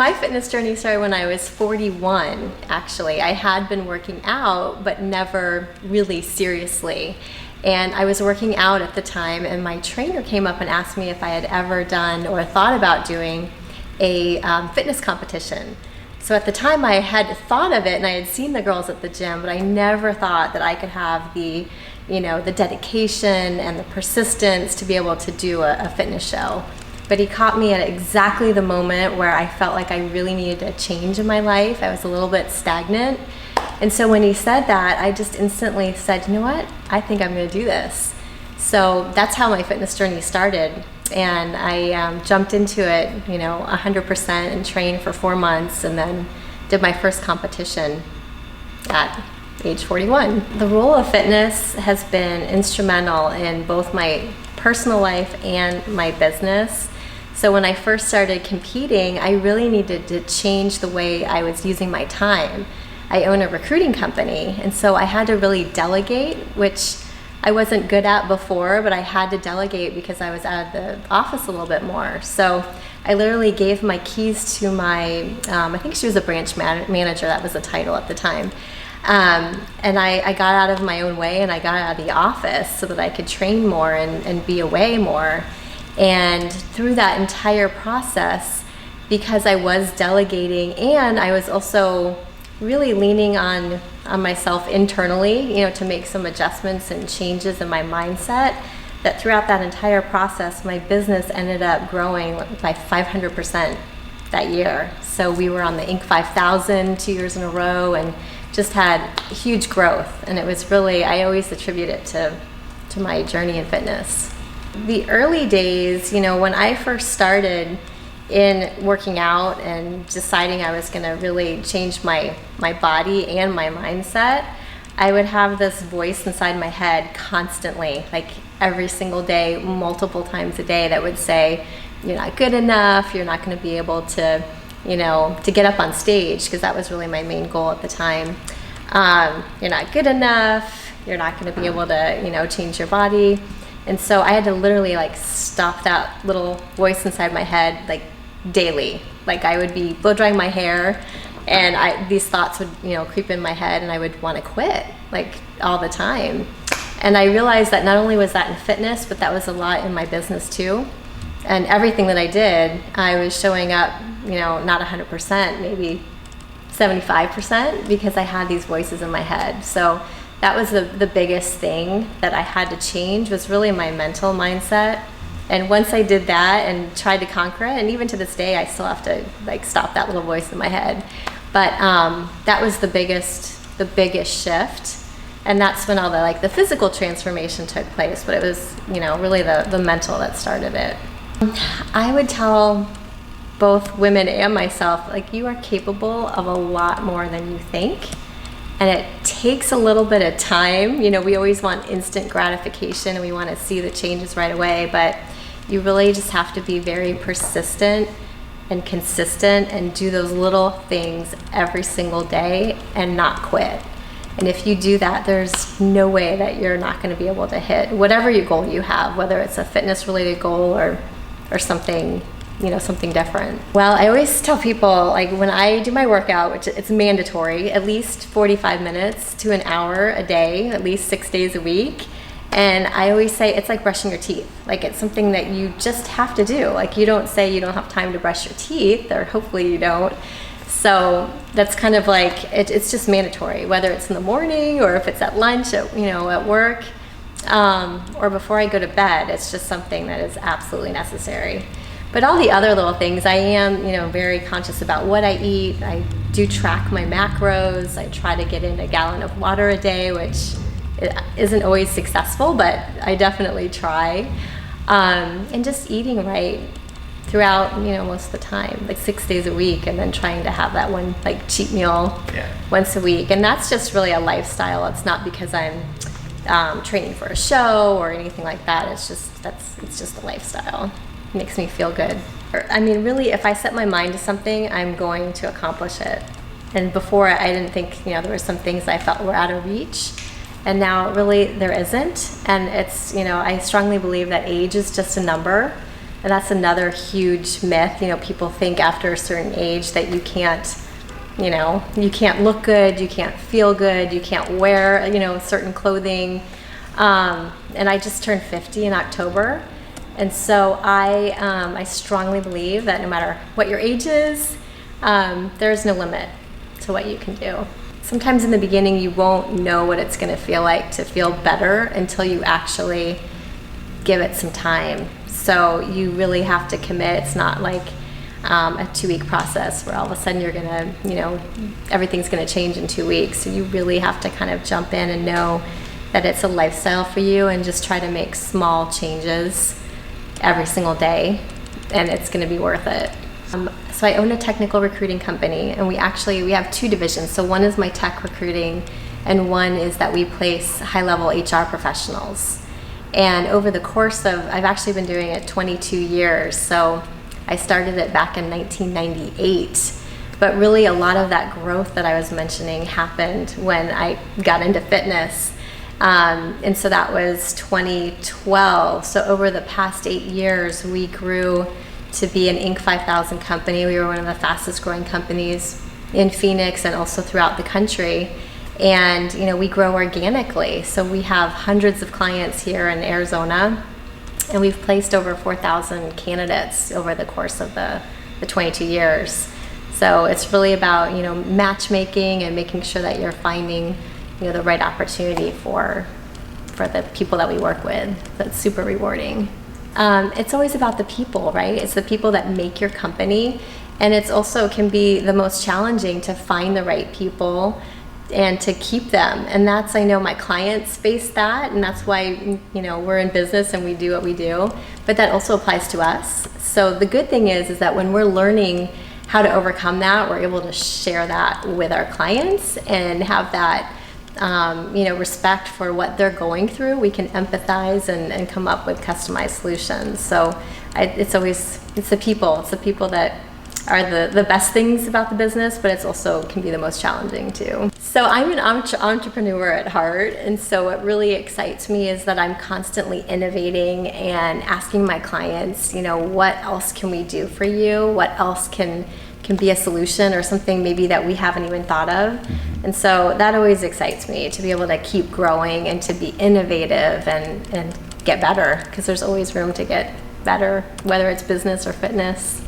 my fitness journey started when I was 41, actually. I had been working out, but never really seriously. And I was working out at the time, and my trainer came up and asked me if I had ever done or thought about doing a fitness competition. So at the time I had thought of it, and I had seen the girls at the gym, but I never thought that I could have the dedication and the persistence to be able to do a fitness show. But he caught me at exactly the moment where I felt like I really needed a change in my life. I was a little bit stagnant. And so when he said that, I just instantly said, you know what? I think I'm going to do this. So that's how my fitness journey started. And I jumped into it, 100% and trained for 4 months, and then did my first competition at age 41. The role of fitness has been instrumental in both my personal life and my business. So when I first started competing, I really needed to change the way I was using my time. I own a recruiting company, and so I had to really delegate, which I wasn't good at before, but I had to delegate because I was out of the office a little bit more. So I literally gave my keys to my, I think she was a branch manager, that was the title at the time. And I got out of my own way, and I got out of the office so that I could train more and be away more. And through that entire process, because I was delegating, and I was also really leaning on myself internally, to make some adjustments and changes in my mindset, that throughout that entire process, my business ended up growing by 500% that year. So we were on the Inc. 5000 2 years in a row, and just had huge growth. And it was really, I always attribute it to my journey in fitness. The early days, when I first started in working out and deciding I was going to really change my body and my mindset, I would have this voice inside my head constantly, like every single day, multiple times a day, that would say, you're not good enough, you're not going to be able to, to get up on stage, because that was really my main goal at the time. You're not good enough, you're not going to be able to, change your body. And so I had to literally stop that little voice inside my head daily. I would be blow drying my hair, and these thoughts would creep in my head, and I would want to quit all the time. And I realized that not only was that in fitness, but that was a lot in my business too. And everything that I did, I was showing up, not 100%, maybe 75%, because I had these voices in my head. So that was the biggest thing that I had to change, was really my mental mindset. And once I did that and tried to conquer it, and even to this day, I still have to stop that little voice in my head. But that was the biggest shift. And that's when all the physical transformation took place. But it was, really the mental that started it. I would tell both women and myself, you are capable of a lot more than you think. And it takes a little bit of time. We always want instant gratification, and we want to see the changes right away, but you really just have to be very persistent and consistent and do those little things every single day and not quit. And if you do that, there's no way that you're not going to be able to hit whatever your goal you have, whether it's a fitness related goal or something, something different. Well, I always tell people, when I do my workout, which it's mandatory, at least 45 minutes to an hour a day, at least 6 days a week. And I always say it's like brushing your teeth. It's something that you just have to do. You don't say you don't have time to brush your teeth, or hopefully you don't. So that's kind of it's just mandatory, whether it's in the morning or if it's at lunch, at work, or before I go to bed. It's just something that is absolutely necessary. But all the other little things, I am, very conscious about what I eat. I do track my macros. I try to get in a gallon of water a day, which isn't always successful, but I definitely try. And just eating right throughout, most of the time, 6 days a week, and then trying to have that one cheat meal once a week. And that's just really a lifestyle. It's not because I'm training for a show or anything like that. It's just a lifestyle. It makes me feel good. Really, if I set my mind to something, I'm going to accomplish it. And before, I didn't think, there were some things I felt were out of reach. And now really there isn't. And it's, I strongly believe that age is just a number. And that's another huge myth. People think after a certain age that you can't look good, you can't feel good, you can't wear, certain clothing. And I just turned 50 in October. And so I strongly believe that no matter what your age is, there's no limit to what you can do. Sometimes in the beginning, you won't know what it's going to feel like to feel better until you actually give it some time. So you really have to commit. It's not like a 2-week process where all of a sudden you're gonna, everything's gonna change in 2 weeks. So you really have to kind of jump in and know that it's a lifestyle for you, and just try to make small changes every single day, and it's gonna be worth it. So I own a technical recruiting company, and we have 2 divisions. So one is my tech recruiting, and one is that we place high-level HR professionals. And over the course of, I've actually been doing it 22 years. So I started it back in 1998. But really a lot of that growth that I was mentioning happened when I got into fitness. And so that was 2012. So over the past 8 years, we grew to be an Inc. 5000 company. We were one of the fastest growing companies in Phoenix and also throughout the country. And we grow organically. So we have hundreds of clients here in Arizona, and we've placed over 4,000 candidates over the course of the 22 years. So it's really about matchmaking and making sure that you're finding the right opportunity for the people that we work with. That's super rewarding. It's always about the people, right? It's the people that make your company, and it's also can be the most challenging to find the right people and to keep them. And that's, I know my clients face that, and that's why we're in business and we do what we do, but that also applies to us. So the good thing is that when we're learning how to overcome that, we're able to share that with our clients and have that respect for what they're going through. We can empathize and come up with customized solutions. So it's the people that are the best things about the business, but it's also can be the most challenging too. So I'm an entrepreneur at heart, and so what really excites me is that I'm constantly innovating and asking my clients, what else can we do for you? What else can be a solution or something maybe that we haven't even thought of? And so that always excites me, to be able to keep growing and to be innovative and get better, because there's always room to get better, whether it's business or fitness.